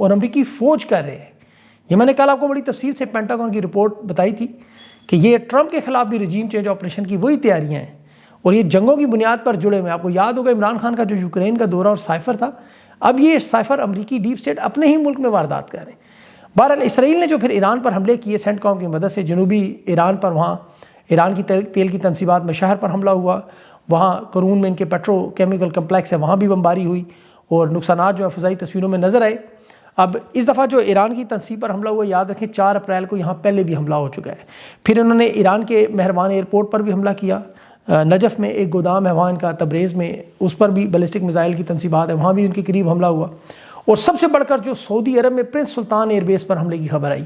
اور امریکی فوج کر رہے ہیں. یہ میں نے کل آپ کو بڑی تفصیل سے پینٹاگون کی رپورٹ بتائی تھی کہ یہ ٹرمپ کے خلاف بھی رجیم چینج آپریشن کی وہی تیاریاں ہیں اور یہ جنگوں کی بنیاد پر جڑے ہوئے. آپ کو یاد ہوگا عمران خان کا جو یوکرین کا دورہ اور سائفر تھا, اب یہ سائفر امریکی ڈیپ اسٹیٹ اپنے ہی ملک میں واردات کر رہے ہیں. بہرحال اسرائیل نے جو پھر ایران پر حملے کیے سینٹ کام کی مدد سے, جنوبی ایران پر, وہاں ایران کی تیل کی تنصیبات میں شہر پر حملہ ہوا, وہاں قرون میں ان کے پیٹرو کیمیکل کمپلیکس ہے وہاں بھی بمباری ہوئی اور نقصانات جو فضائی تصویروں میں نظر آئے. اب اس دفعہ جو ایران کی تنصیب پر حملہ ہوا, یاد رکھیں 4 اپریل کو یہاں پہلے بھی حملہ ہو چکا ہے. پھر انہوں نے ایران کے مہربان ایئرپورٹ پر بھی حملہ کیا, نجف میں ایک گودام ہے وہاں ان کا, تبریز میں, اس پر بھی بیلسٹک میزائل کی تنصیبات ہے, وہاں بھی ان کے قریب حملہ ہوا. اور سب سے بڑھ کر جو سعودی عرب میں پرنس سلطان ایئر بیس پر حملے کی خبر آئی,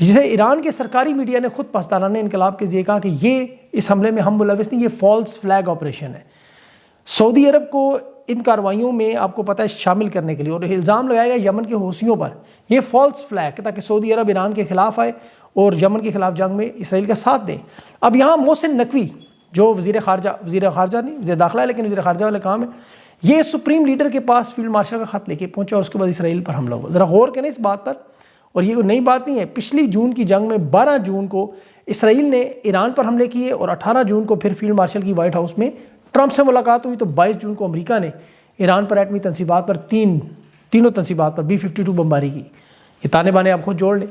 جسے ایران کے سرکاری میڈیا نے خود پاسدارانہ انقلاب کے ذریعے کہا کہ یہ اس حملے میں ہم ملوث نہیں, یہ فالس فلیگ آپریشن ہے. سعودی عرب کو ان کارروائیوں میں آپ کو پتہ ہے شامل کرنے کے لیے, اور الزام لگایا گیا یمن کے حوثیوں پر, یہ فالس فلیگ تاکہ سعودی عرب ایران کے خلاف آئے اور یمن کے خلاف جنگ میں اسرائیل کا ساتھ دیں. اب یہاں محسن نقوی جو وزیر خارجہ نہیں وزیر داخلہ ہے لیکن وزیر خارجہ والے کام ہے, یہ سپریم لیڈر کے پاس فیلڈ مارشل کا خط لے کے پہنچا اور اس کے بعد اسرائیل پر حملہ ہوا. ذرا غور کریں اس بات پر, اور یہ کوئی نئی بات نہیں ہے. پچھلی جون کی جنگ میں 12 جون کو اسرائیل نے ایران پر حملے کیے اور 18 جون کو پھر فیلڈ مارشل کی وائٹ ہاؤس میں ٹرمپ سے ملاقات ہوئی, تو 22 جون کو امریکہ نے ایران پر ایٹمی تنصیبات پر تینوں تنصیبات پر B-52 بمباری کی. یہ تانے بانے آپ خود جوڑ لیں.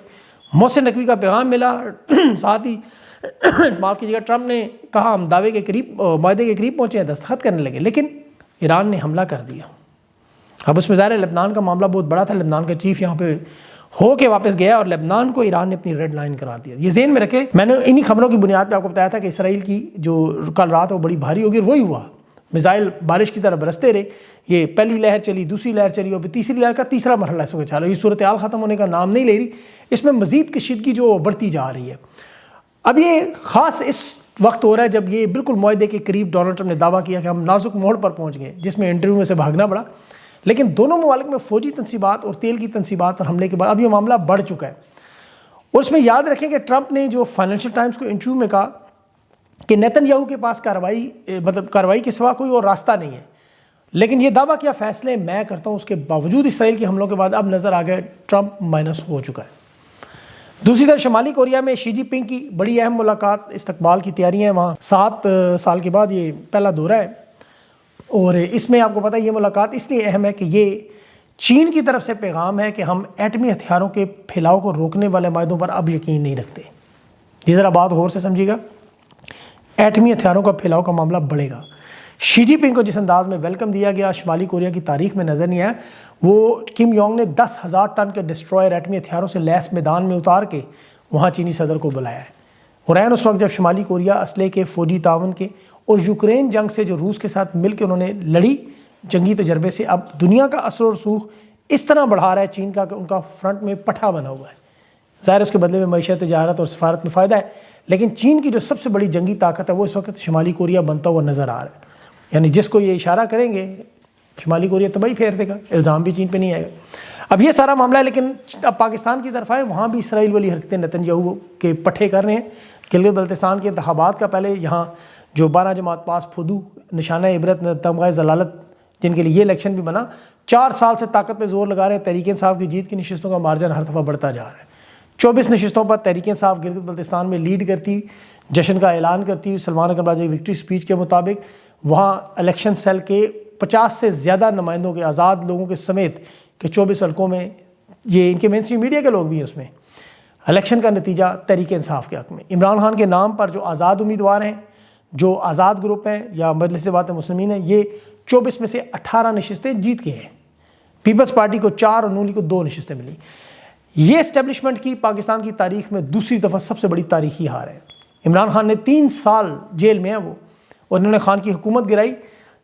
محسن نقوی کا پیغام ملا, ساتھ ہی معاف کیجیے گا ٹرمپ نے کہا ہم معاہدے کے قریب پہنچے ہیں, دستخط کرنے لگے, لیکن ایران نے حملہ کر دیا. اب اس میں ظاہر ہے لبنان کا معاملہ بہت بڑا تھا, لبنان کا چیف یہاں پہ ہو کے واپس گیا اور لبنان کو ایران نے اپنی ریڈ لائن قرار دیا. یہ ذہن میں رکھے, میں نے انہی خبروں کی بنیاد پہ آپ کو بتایا تھا کہ اسرائیل کی جو کل رات وہ بڑی بھاری ہوگی, اور وہی ہوا. میزائل بارش کی طرح برستے رہے, یہ پہلی لہر چلی, دوسری لہر چلی, اور پھر تیسری لہر کا تیسرا مرحلہ اس وقت چلا. یہ صورتحال ختم ہونے کا نام نہیں لے رہی, اس میں مزید کشیدگی جو بڑھتی جا رہی ہے. اب یہ خاص اس وقت ہو رہا ہے جب یہ بالکل معاہدے کے قریب ڈونلڈ ٹرمپ نے دعویٰ کیا کہ ہم نازک موڑ پر پہنچ گئے, جس میں انٹرویو میں سے بھاگنا پڑا. لیکن دونوں ممالک میں فوجی تنصیبات اور تیل کی تنصیبات پر حملے کے بعد اب یہ معاملہ بڑھ چکا ہے. اور اس میں یاد رکھیں کہ ٹرمپ نے جو فائنینشیل ٹائمز کو انٹرویو میں کہا کہ نیتن یاہو کے پاس کارروائی کے سوا کوئی اور راستہ نہیں ہے, لیکن یہ دعویٰ کیا فیصلے میں کرتا ہوں, اس کے باوجود اسرائیل کے حملوں کے بعد اب نظر آ گیا ٹرمپ مائنس ہو چکا ہے. دوسری طرف شمالی کوریا میں شی جی پنگ کی بڑی اہم ملاقات, استقبال کی تیاریاں ہیں وہاں. 7 سال کے بعد یہ پہلا دورہ ہے, اور اس میں آپ کو پتہ ہے یہ ملاقات اس لیے اہم ہے کہ یہ چین کی طرف سے پیغام ہے کہ ہم ایٹمی ہتھیاروں کے پھیلاؤ کو روکنے والے معاہدوں پر اب یقین نہیں رکھتے. یہ ذرا بات غور سے سمجھیے گا, ایٹمی ہتھیاروں کا پھیلاؤ کا معاملہ بڑھے گا. شی جی پنگ کو جس انداز میں ویلکم دیا گیا شمالی کوریا کی تاریخ میں نظر نہیں آیا. وہ کم یونگ نے 10,000 ٹن کے ڈسٹرائر ایٹمی ہتھیاروں سے لیس میدان میں اتار کے وہاں چینی صدر کو بلایا ہے. اور عین اس وقت جب شمالی کوریا اسلحے کے, فوجی تعاون کے اور یوکرین جنگ سے جو روس کے ساتھ مل کے انہوں نے لڑی, جنگی تجربے سے اب دنیا کا اثر و رسوخ اس طرح بڑھا رہا ہے چین کا کہ ان کا فرنٹ میں پٹھا بنا ہوا ہے. ظاہر اس کے بدلے میں معیشت, تجارت اور سفارت میں فائدہ ہے, لیکن چین کی جو سب سے بڑی جنگی طاقت ہے وہ اس وقت شمالی کوریا بنتا ہوا نظر آ رہا ہے. یعنی جس کو یہ اشارہ کریں گے شمالی کوریا تباہی پھیر دے گا, الزام بھی چین پہ نہیں آئے گا. اب یہ سارا معاملہ ہے, لیکن اب پاکستان کی طرف آئے, وہاں بھی اسرائیل والی حرکتیں نیتن یاہو کے پٹھے کر رہے ہیں. گلگت بلتستان کے انتخابات کا پہلے یہاں جو 12 جماعت پاس پھدو نشانہ عبرت تمغہ ضلالت جن کے لیے یہ الیکشن بھی بنا, 4 سال سے طاقت پہ زور لگا رہے ہیں. تحریک انصاف کی جیت کی نشستوں کا مارجن ہر دفعہ بڑھتا جا رہا ہے. 24 نشستوں پر تحریک انصاف گلگت بلتستان میں لیڈ کرتی, جشن کا اعلان کرتی ہوئی. سلمان اکرم راجہ کی وکٹری سپیچ کے مطابق وہاں الیکشن سیل کے 50 سے زیادہ نمائندوں کے, آزاد لوگوں کے سمیت کہ 24 حلقوں میں, یہ ان کے مین اسٹریم میڈیا کے لوگ بھی ہیں اس میں, الیکشن کا نتیجہ تحریک انصاف کے حق میں. عمران خان کے نام پر جو آزاد امیدوار ہیں, جو آزاد گروپ ہیں یا مجلس بات مسلمین ہیں, یہ 24 میں سے 18 نشستیں جیت کے ہیں. پیپلز پارٹی کو 4 اور نون لیگ کو 2 نشستیں ملی. یہ اسٹیبلشمنٹ کی پاکستان کی تاریخ میں دوسری دفعہ سب سے بڑی تاریخی ہار ہے. عمران خان نے 3 سال جیل میں ہیں وہ, اور انہوں نے خان کی حکومت گرائی,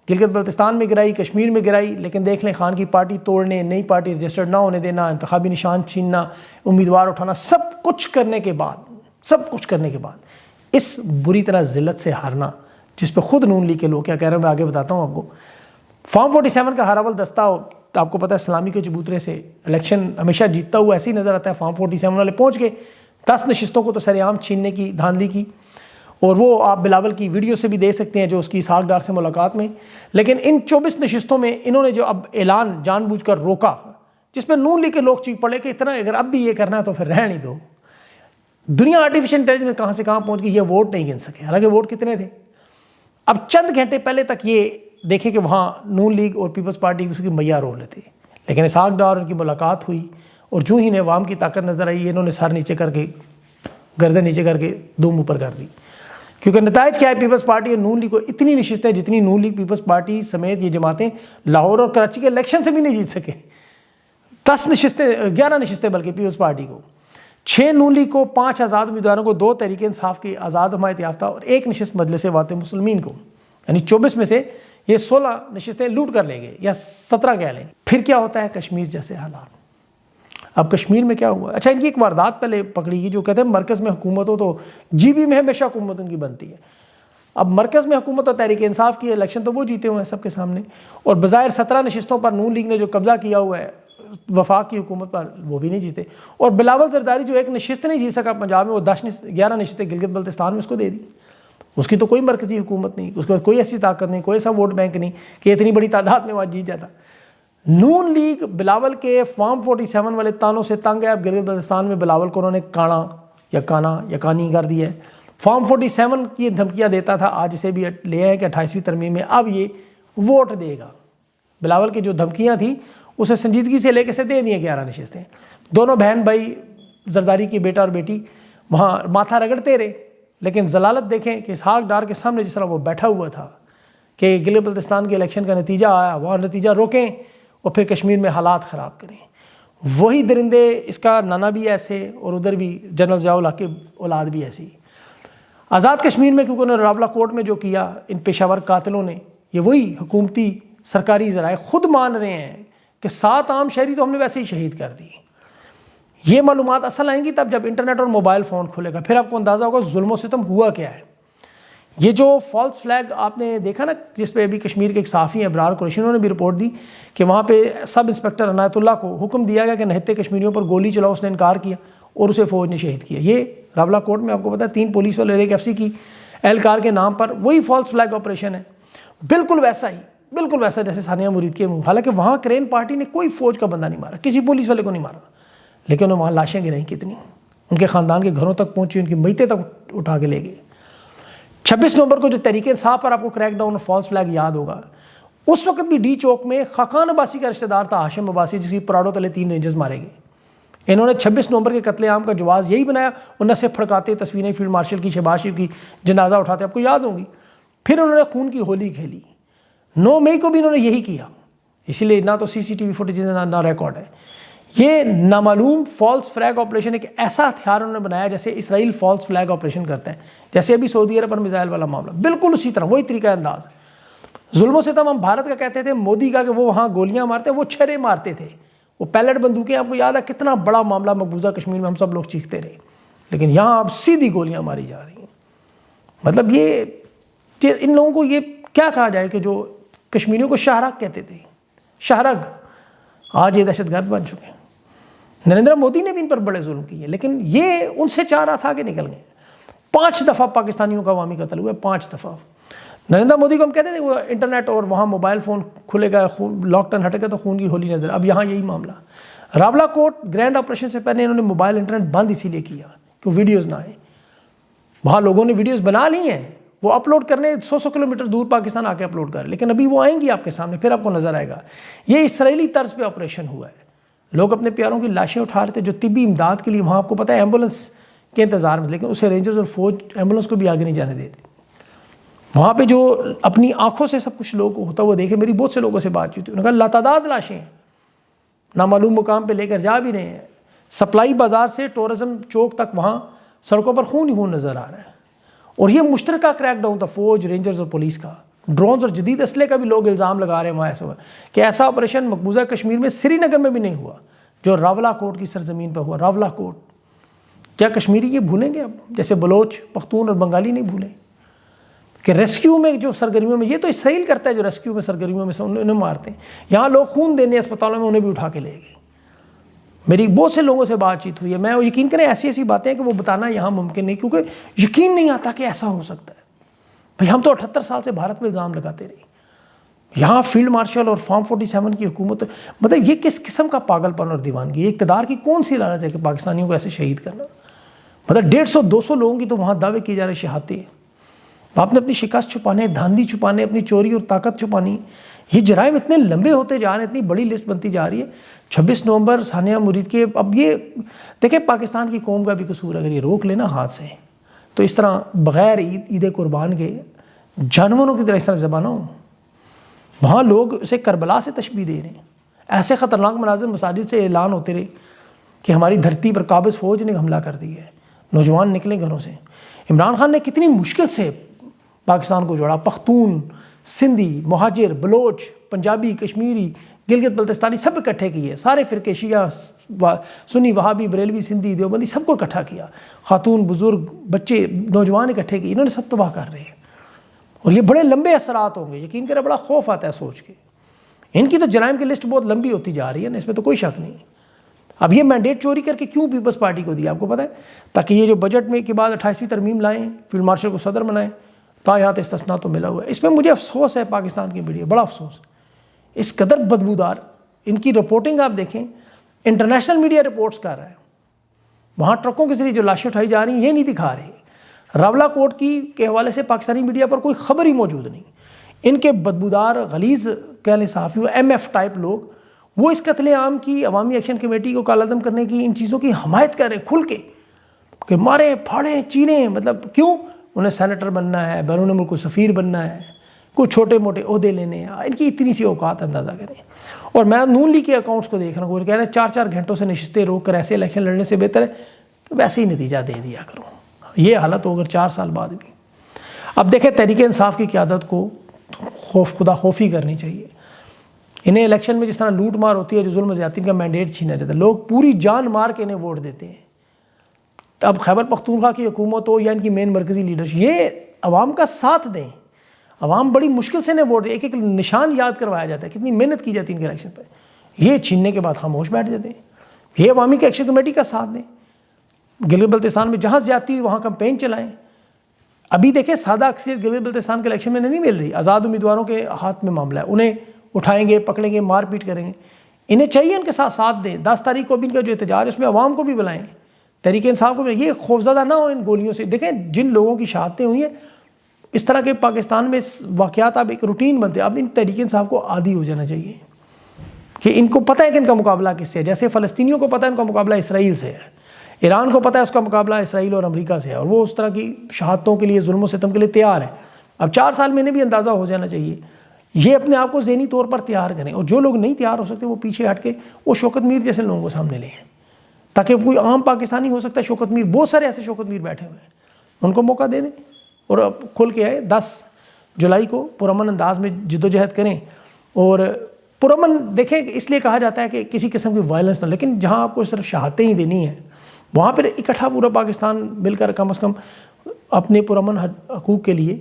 گلگت بلتستان میں گرائی, کشمیر میں گرائی, لیکن دیکھ لیں خان کی پارٹی توڑنے, نئی پارٹی رجسٹرڈ نہ ہونے دینا, انتخابی نشان چھیننا, امیدوار اٹھانا, سب کچھ کرنے کے بعد اس بری طرح ذلت سے ہارنا, جس پہ خود نون لیگ کے لوگ کیا کہہ رہے ہیں میں آگے بتاتا ہوں آپ کو. فارم 47 کا ہراول دستہ, آپ کو پتہ ہے اسلامی کے چبوترے سے الیکشن ہمیشہ جیتتا ہوا ایسے ہی نظر آتا ہے. فارم 47 والے پہنچ گئے, 10 نشستوں کو تو سر عام چھیننے کی دھاندلی کی, اور وہ آپ بلاول کی ویڈیو سے بھی دیکھ سکتے ہیں جو اس کی اسحاق ڈار سے ملاقات میں. لیکن ان 24 نشستوں میں انہوں نے جو اب اعلان جان بوجھ کر روکا جس پہ نون لیگ کے لوگ چیخ پڑے کہ اتنا اگر اب بھی یہ کرنا ہے تو پھر رہ نہیں دو. دنیا آرٹیفیشل انٹیلیجنس میں کہاں سے کہاں پہنچ گئی, یہ ووٹ نہیں گن سکے, حالانکہ ووٹ کتنے تھے. اب چند گھنٹے پہلے تک یہ دیکھیں کہ وہاں نون لیگ اور پیپلز پارٹی اس کی میاں رول رہے تھے, لیکن اسحاق ڈار ان کی ملاقات ہوئی اور جو ہی انہیں عوام کی طاقت نظر آئی, انہوں نے سر نیچے کر کے, گردن نیچے کر کے دوم اوپر کر دی. کیونکہ نتائج کیا ہے, پیپلز پارٹی اور نون لیگ کو اتنی نشستیں جتنی نون لیگ پیپلز پارٹی سمیت یہ جماعتیں لاہور اور کراچی کے الیکشن سے بھی نہیں جیت سکے. 10 نشستیں, 11 نشستیں بلکہ پیپلز پارٹی کو, 6 نون لیگ کو, 5 آزاد امیدواروں کو, 2 تحریک انصاف کی آزاد حمایت یافتہ اور 1 نشست مجلس وات مسلمین کو, یعنی 24 میں سے یہ 16 نشستیں لوٹ کر لے گئے یا 17 کہہ لیں. پھر کیا ہوتا ہے کشمیر جیسے حالات. اب کشمیر میں کیا ہوا؟ اچھا ان کی ایک واردات پہلے پکڑی گئی, جو کہتے ہیں مرکز میں حکومت ہو تو جی بی میں ہمیشہ حکومت ان کی بنتی ہے. اب مرکز میں حکومت اور تحریک انصاف کی الیکشن تو وہ جیتے ہوئے ہیں سب کے سامنے, اور بظاہر 17 نشستوں پر نون لیگ نے جو قبضہ کیا ہوا ہے وفاق کی حکومت پر, وہ بھی نہیں جیتے. اور بلاول زرداری جو 1 نشست نہیں جیت سکا پنجاب میں, وہ 11 نشستیں گلگت بلتستان میں اس کو دے دی. اس کی تو کوئی مرکزی حکومت نہیں, اس کے پاس کوئی ایسی طاقت نہیں, کوئی ایسا ووٹ بینک نہیں کہ اتنی بڑی تعداد میں وہاں جیت جاتا. نون لیگ بلاول کے فارم 47 والے تانوں سے تنگ ہے. اب گلگت بلتستان میں بلاول کو انہوں نے کانا یا کانی کر دی ہے. فارم 47 کی دھمکیاں دیتا تھا, آج اسے بھی لے آئے کہ 28ویں ترمیم میں اب یہ ووٹ دے گا. بلاول کی جو دھمکیاں تھیں اسے سنجیدگی سے لے کے سے دے دیں 11 نشستیں. دونوں بہن بھائی زرداری کی بیٹا اور بیٹی وہاں ماتھا رگڑتے رہے, لیکن ضلالت دیکھیں کہ اسحاق ڈار کے سامنے جس طرح وہ بیٹھا ہوا تھا کہ گلگت بلتستان کے الیکشن کا نتیجہ آیا, وہ نتیجہ روکیں اور پھر کشمیر میں حالات خراب کریں. وہی درندے, اس کا نانا بھی ایسے اور ادھر بھی جنرل ضیاء الحق کی اولاد بھی ایسی. آزاد کشمیر میں کیونکہ انہوں نے راولہ کوٹ میں جو کیا ان پیشہ ور قاتلوں نے, یہ وہی حکومتی سرکاری ذرائع خود مان رہے ہیں کہ 7 عام شہری تو ہم نے ویسے ہی شہید کر دی. یہ معلومات اصل آئیں گی تب جب انٹرنیٹ اور موبائل فون کھلے گا, پھر آپ کو اندازہ ہوگا ظلم و ستم ہوا کیا ہے. یہ جو فالس فلیگ آپ نے دیکھا نا, جس پہ ابھی کشمیر کے ایک صحافی ہیں ابرار قریشی, انہوں نے بھی رپورٹ دی کہ وہاں پہ سب انسپکٹر عنایت اللہ کو حکم دیا گیا کہ نہتے کشمیریوں پر گولی چلاؤ, اس نے انکار کیا اور اسے فوج نے شہید کیا. یہ راولہ کوٹ میں آپ کو پتا ہے 3 پولیس والے اور 1 FC کی اہلکار کے نام پر وہی فالس فلیگ آپریشن ہے. بالکل ویسا جیسے ثانیہ مرید کے منہ. حالانکہ وہاں کرین پارٹی نے کوئی فوج کا بندہ نہیں مارا, کسی پولیس والے کو نہیں مارا, لیکن انہوں نے وہاں لاشیں گرائیں کتنی, ان کے خاندان کے گھروں تک پہنچی, ان کی میتیں تک اٹھا کے لے گئے. 26 نومبر کو جو تحریک انصاف پر آپ کو کریک ڈاؤن اور فالس فلیگ یاد ہوگا, اس وقت بھی ڈی چوک میں خاقان عباسی کا رشتہ دار تھا ہاشم عباسی, جس کی پراڈو تلے 3 رینجرز مارے گئے. انہوں نے 26 نومبر کے قتل عام کا جواز یہی بنایا, اور نہ صرف پھڑکاتے تصویریں فیلڈ مارشل کی, شہباز شریف کی جنازہ اٹھاتے, آپ کو یاد ہوں گی. پھر انہوں نے خون کی ہولی کھیلی. 9 مئی کو بھی انہوں نے یہی کیا, اسی لیے نہ تو CCTV فوٹیج نہ ریکارڈ ہے. یہ نامعلوم فالس فلیگ آپریشن ایک ایسا ہتھیار انہوں نے بنایا جیسے اسرائیل فالس فلیگ آپریشن کرتا ہے, جیسے ابھی سعودی عرب پر میزائل والا معاملہ, بالکل اسی طرح وہی طریقہ انداز. ظلم و ستم ہم بھارت کا کہتے تھے, مودی کا کہ وہ وہاں گولیاں مارتے, وہ چھرے مارتے تھے, وہ پیلٹ بندوقیں. آپ کو یاد ہے کتنا بڑا معاملہ مقبوضہ کشمیر میں, ہم سب لوگ چیختے رہے, لیکن یہاں اب سیدھی گولیاں ماری جا رہی ہیں. مطلب یہ ان لوگوں کو یہ کیا کہا جائے کہ جو کشمیریوں کو شاہرگ کہتے تھے, شاہرگ, آج یہ دہشت گرد بن چکے ہیں. نریندر مودی نے بھی ان پر بڑے ظلم کیے, لیکن یہ ان سے چاہ رہا تھا کہ نکل گئے. 5 دفعہ پاکستانیوں کا عوامی قتل ہوا ہے, 5 دفعہ. نریندر مودی کو ہم کہتے تھے وہ انٹرنیٹ اور وہاں موبائل فون کھلے گا, لاک ڈاؤن ہٹے گا تو خون کی ہولی نظر. اب یہاں یہی معاملہ. راولہ کوٹ گرینڈ آپریشن سے پہلے انہوں نے موبائل انٹرنیٹ بند اسی لیے کیا کہ ویڈیوز نہ آئیں. وہاں لوگوں نے ویڈیوز بنا لی ہیں, وہ اپلوڈ کرنے 100 کلومیٹر دور پاکستان آ کے اپلوڈ کر, لیکن ابھی وہ آئیں گی آپ کے سامنے, پھر آپ کو نظر آئے گا. یہ اسرائیلی طرز پہ آپریشن ہوا ہے. لوگ اپنے پیاروں کی لاشیں اٹھا رہے تھے جو طبی امداد کے لیے, وہاں آپ کو پتہ ہے ایمبولینس کے انتظار میں, لیکن اسے رینجرز اور فوج ایمبولینس کو بھی آگے نہیں جانے دیتے. وہاں پہ جو اپنی آنکھوں سے سب کچھ لوگ ہوتا وہ دیکھے, میری بہت سے لوگوں سے بات چیت ہوئی, انہوں نے کہا لاتعداد لاشیں نامعلوم مقام پہ لے کر جا بھی رہے ہیں. سپلائی بازار سے ٹورزم چوک تک وہاں سڑکوں پر خون ہی خون نظر آ رہا ہے. اور یہ مشترکہ کریک ڈاؤن تھا فوج, رینجرز اور پولیس کا. ڈرونز اور جدید اسلحے کا بھی لوگ الزام لگا رہے ہیں وہاں ایسا ہوا کہ ایسا آپریشن مقبوضہ کشمیر میں سری نگر میں بھی نہیں ہوا جو راولہ کوٹ کی سرزمین پہ ہوا. راولہ کوٹ, کیا کشمیری یہ بھولیں گے اب, جیسے بلوچ, پختون اور بنگالی نہیں بھولیں کہ ریسکیو میں جو سرگرمیوں میں, یہ تو اسرائیل کرتا ہے جو ریسکیو میں سرگرمیوں میں سے انہیں مارتے ہیں. یہاں لوگ خون دینے اسپتالوں میں, انہیں بھی اٹھا کے لے گئے. میری بہت سے لوگوں سے بات چیت ہوئی ہے, میں یقین کریں ایسی باتیں ہیں کہ وہ بتانا یہاں ممکن نہیں, کیونکہ یقین نہیں آتا کہ ایسا ہو سکتا ہے. بھئی ہم تو 78 سال سے بھارت میں الزام لگاتے رہے, یہاں فیلڈ مارشل اور فارم 47 کی حکومت، مطلب یہ کس قسم کا پاگل پن اور دیوانگی ہے؟ اقتدار کی کون سی لالچ ہے کہ پاکستانیوں کو ایسے شہید کرنا؟ مطلب 150-200 لوگوں کی تو وہاں دعوے کی جا رہے شہادتیں ہیں. آپ نے اپنی شکست چھپانے، دھاندلی چھپانے، اپنی چوری اور طاقت چھپانی. یہ جرائم اتنے لمبے ہوتے جا رہے ہیں، اتنی بڑی لسٹ بنتی جا رہی ہے. 26 نومبر ثانیہ مرید کے، اب یہ دیکھیں پاکستان کی قوم کا بھی قصور، اگر یہ روک لینا ہاتھ سے تو اس طرح بغیر عید قربان کے جانوروں کی طرح اس طرح ذبح نہ ہوں. وہاں لوگ اسے کربلا سے تشبیہ دے رہے ہیں. ایسے خطرناک مناظر مساجد سے اعلان ہوتے رہے کہ ہماری دھرتی پر قابض فوج نے حملہ کر دیا ہے، نوجوان نکلے گھروں سے. عمران خان نے کتنی مشکل سے پاکستان کو جوڑا. پختون، سندھی، مہاجر، بلوچ، پنجابی، کشمیری، گلگت بلتستانی سب اکٹھے کیے، سارے فرقے شیعہ، سنی، وہابی، بریلوی، سندھی، دیوبندی سب کو اکٹھا کیا. خاتون، بزرگ، بچے، نوجوان اکٹھے کیے. انہوں نے سب تباہ کر رہے ہیں. اور یہ بڑے لمبے اثرات ہوں گے، یقین کریں بڑا خوف آتا ہے سوچ کے. ان کی تو جرائم کی لسٹ بہت لمبی ہوتی جا رہی ہے نا، اس میں تو کوئی شک نہیں. اب یہ مینڈیٹ چوری کر کے کیوں پیپلز پارٹی کو دیا آپ کو پتہ ہے؟ تاکہ یہ جو بجٹ میں کے بعد 28ویں ترمیم لائیں، فیلڈ مارشل کو صدر بنائیں. تایات استثناء تو ملا ہوا ہے. اس میں مجھے افسوس ہے پاکستان کی میڈیا، بڑا افسوس. اس قدر بدبودار ان کی رپورٹنگ آپ دیکھیں، انٹرنیشنل میڈیا رپورٹس کر رہا ہے. وہاں ٹرکوں کے ذریعے جو لاشیں اٹھائی جا رہی ہیں یہ نہیں دکھا رہے. راولہ کوٹ کی کے حوالے سے پاکستانی میڈیا پر کوئی خبر ہی موجود نہیں. ان کے بدبودار غلیظ کہہ لیں صحافی ایم ایف ٹائپ لوگ، وہ اس قتل عام کی عوامی ایکشن کمیٹی کو کالعدم کرنے کی ان چیزوں کی حمایت کر رہے ہیں کھل کے، کہ ماریں پھاڑیں چیریں. مطلب کیوں؟ انہیں سینیٹر بننا ہے، بیرون ملک کو سفیر بننا ہے، کوئی چھوٹے موٹے عہدے لینے ہیں. ان کی اتنی سی اوقات اندازہ کریں. اور میں نون لیگ کے اکاؤنٹس کو دیکھ رہا ہوں، وہ کہہ رہے ہیں 4 گھنٹوں سے نشستیں روک کر ایسے الیکشن لڑنے سے بہتر ہے تو ویسے ہی نتیجہ دے دیا کروں. یہ حالت ہو اگر 4 سال بعد بھی. اب دیکھیں تحریک انصاف کی قیادت کو خدا خوفی کرنی چاہیے. انہیں الیکشن میں جس طرح لوٹ مار ہوتی ہے، جو ظلم و زیادتی کا مینڈیٹ چھینا جاتا ہے، لوگ پوری جان مار کے انہیں ووٹ دیتے ہیں. اب خیبر پختونخوا کی حکومت ہو یا ان کی مین مرکزی لیڈرشپ، یہ عوام کا ساتھ دیں. عوام بڑی مشکل سے انہیں ووٹ دیں، ایک ایک نشان یاد کروایا جاتا ہے، کتنی محنت کی جاتی ہے ان کے الیکشن پہ. یہ چھیننے کے بعد خاموش بیٹھ جاتے ہیں. یہ عوامی کی ایکشن کمیٹی کا ساتھ دیں. گلگت بلتستان میں جہاں زیادتی ہوئی وہاں کمپین چلائیں. ابھی دیکھیں سادہ اکثریت گلگت بلتستان کے الیکشن میں نہیں مل رہی، آزاد امیدواروں کے ہاتھ میں معاملہ ہے. انہیں اٹھائیں گے، پکڑیں گے، مار پیٹ کریں گے. انہیں چاہیے ان کے ساتھ دیں. 10 تاریخ کو بھی ان کا جو احتجاج ہے اس میں عوام کو بھی بلائیں، تحریک انصاف کو بھی. یہ خوفزدہ نہ ہو ان گولیوں سے. دیکھیں جن لوگوں کی شہادتیں ہوئی ہیں اس طرح کے پاکستان میں واقعات اب ایک روٹین بنتے ہیں. اب ان تحریک انصاف کو عادی ہو جانا چاہیے کہ ان کو پتہ ہے کہ ان کا مقابلہ کس سے ہے. جیسے فلسطینیوں کو پتہ ہے ان کا مقابلہ اسرائیل سے ہے، ایران کو پتہ ہے اس کا مقابلہ اسرائیل اور امریکہ سے ہے، اور وہ اس طرح کی شہادتوں کے لیے، ظلم و ستم کے لیے تیار ہے. اب 4 سال میں انہیں بھی اندازہ ہو جانا چاہیے. یہ اپنے آپ کو ذہنی طور پر تیار کریں، اور جو لوگ نہیں تیار ہو سکتے وہ پیچھے ہٹ کے وہ شوکت میر جیسے لوگوں کو سامنے لیں، تاکہ کوئی عام پاکستانی ہو سکتا ہے شوکت میر. بہت سارے ایسے شوکت میر بیٹھے ہوئے ہیں، ان کو موقع دے دیں اور کھل کے آئے. 10 جولائی کو پرامن انداز میں جدوجہد کریں. اور پرامن دیکھیں اس لیے کہا جاتا ہے کہ کسی قسم کی وائلنس نہ، لیکن جہاں آپ کو صرف شہادتیں ہی دینی ہیں وہاں پھر اکٹھا پورا پاکستان مل کر کم از کم اپنے پرامن حقوق کے لیے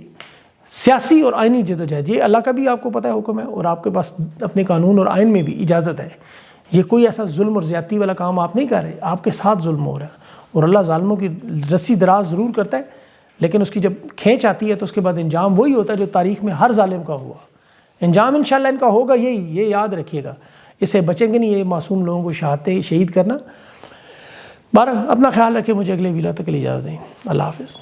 سیاسی اور آئینی جدوجہد. یہ اللہ کا بھی آپ کو پتہ ہے حکم ہے، اور آپ کے پاس اپنے قانون اور آئین میں بھی اجازت ہے. یہ کوئی ایسا ظلم اور زیادتی والا کام آپ نہیں کر رہے، آپ کے ساتھ ظلم ہو رہا ہے. اور اللہ ظالموں کی رسی دراز ضرور کرتا ہے، لیکن اس کی جب کھینچ آتی ہے تو اس کے بعد انجام وہی ہوتا ہے جو تاریخ میں ہر ظالم کا ہوا. انجام انشاءاللہ ان کا ہوگا یہی، یہ یاد رکھیے گا. اس سے بچیں گے نہیں یہ معصوم لوگوں کو شہادتیں شہید کرنا. بہرحال اپنا خیال رکھیں. مجھے اگلے ویلا تک کے لیے اجازت دیں. اللہ حافظ.